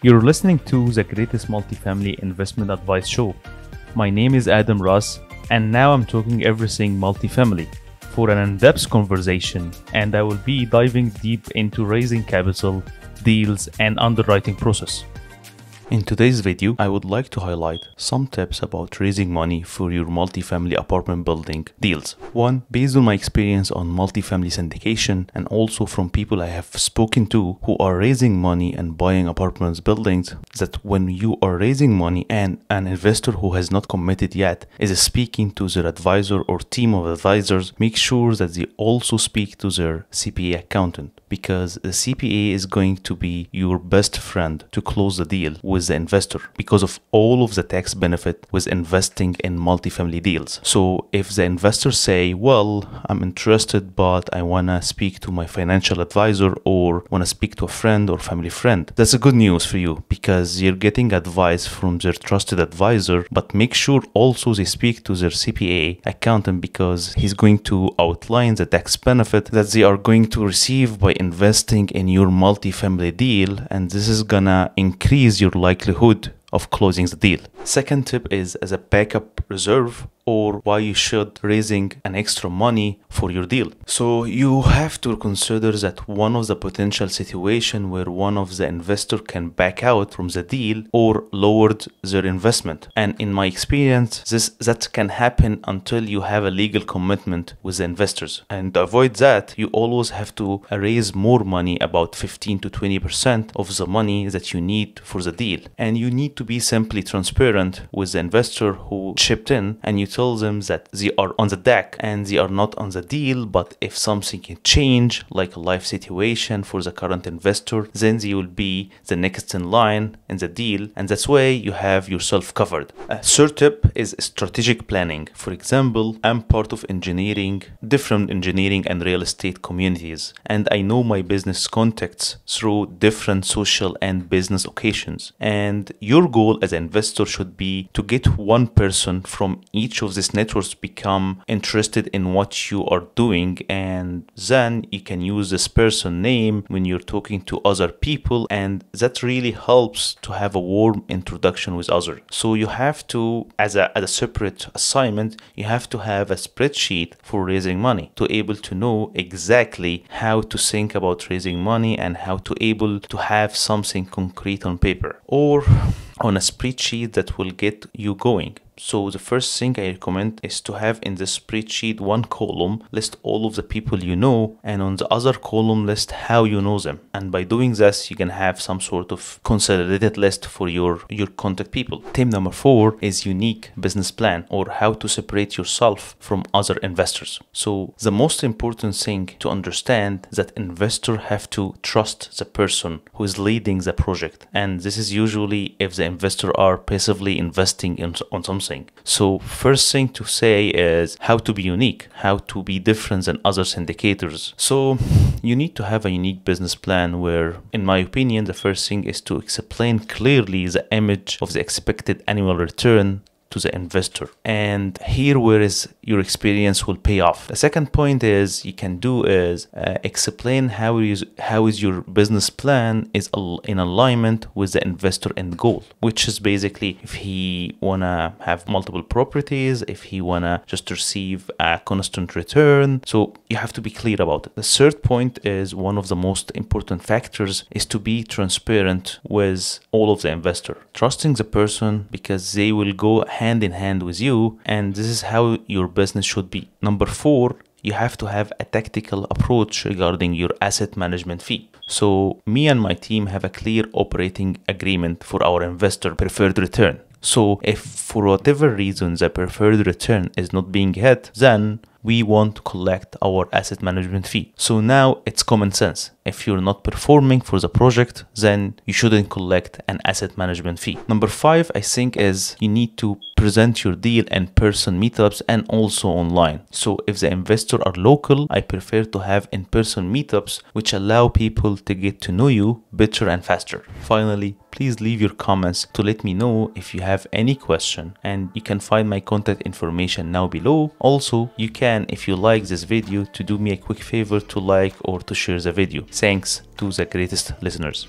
You're listening to the greatest multifamily investment advice show. My name is Adam Ross, and now I'm talking everything multifamily for an in-depth conversation, and I will be diving deep into raising capital, deals, and underwriting process. In today's video, I would like to highlight some tips about raising money for your multifamily apartment building deals. One, based on my experience on multifamily syndication and also from people I have spoken to who are raising money and buying apartments buildings, that when you are raising money and an investor who has not committed yet is speaking to their advisor or team of advisors, make sure that they also speak to their CPA accountant, because the CPA is going to be your best friend to close the deal with the investor because of all of the tax benefit with investing in multifamily deals. So if the investors say, well, I'm interested, but I want to speak to my financial advisor or want to speak to a friend or family friend, that's a good news for you because you're getting advice from their trusted advisor, but make sure also they speak to their CPA accountant because he's going to outline the tax benefit that they are going to receive by investing in your multifamily deal, and this is gonna increase your likelihood of closing the deal. Second tip is as a backup reserve, or why you should raising an extra money for your deal. So you have to consider that one of the potential situation where one of the investor can back out from the deal or lowered their investment. And in my experience, that can happen until you have a legal commitment with the investors. And to avoid that, you always have to raise more money, about 15 to 20% of the money that you need for the deal. And you need to be simply transparent with the investor who chipped in, and you tell them that they are on the deck and they are not on the deal, but if something can change, like a life situation for the current investor, then they will be the next in line in the deal, and that's way you have yourself covered. A third tip is strategic planning. For example, I'm part of different engineering and real estate communities, and I know my business contacts through different social and business occasions, and your goal as an investor should be to get one person from each of these networks become interested in what you are doing, and then you can use this person name when you're talking to other people, and that really helps to have a warm introduction with others. So you have to, as a separate assignment, you have to have a spreadsheet for raising money to able to know exactly how to think about raising money and how to able to have something concrete on paper or on a spreadsheet that will get you going. So the first thing I recommend is to have in the spreadsheet one column list all of the people you know, and on the other column list how you know them. And by doing this, you can have some sort of consolidated list for your contact people. Tip number 4 is unique business plan, or how to separate yourself from other investors. So the most important thing to understand that investor have to trust the person who is leading the project, and this is usually if the investor are passively investing on something. So first thing to say is how to be unique, how to be different than other syndicators. So you need to have a unique business plan where, in my opinion, the first thing is to explain clearly the image of the expected annual return to the investor, and here where is your experience will pay off. The second point is you can do is explain how is your business plan is in alignment with the investor end goal, which is basically if he wanna have multiple properties, if he wanna just receive a constant return. So you have to be clear about it. The third point is one of the most important factors is to be transparent with all of the investor, trusting the person because they will go hand in hand with you, and this is how your business should be. Number 4, you have to have a tactical approach regarding your asset management fee. So me and my team have a clear operating agreement for our investor preferred return. So if for whatever reason the preferred return is not being hit, then we want to collect our asset management fee. So now it's common sense. If you're not performing for the project, then you shouldn't collect an asset management fee. Number 5, I think, is you need to present your deal in person meetups and also online. So if the investor are local, I prefer to have in-person meetups which allow people to get to know you better and faster. Finally, please leave your comments to let me know if you have any question, and you can find my contact information now below. Also, you can, if you like this video, to do me a quick favor to like or to share the video. Thanks to the greatest listeners.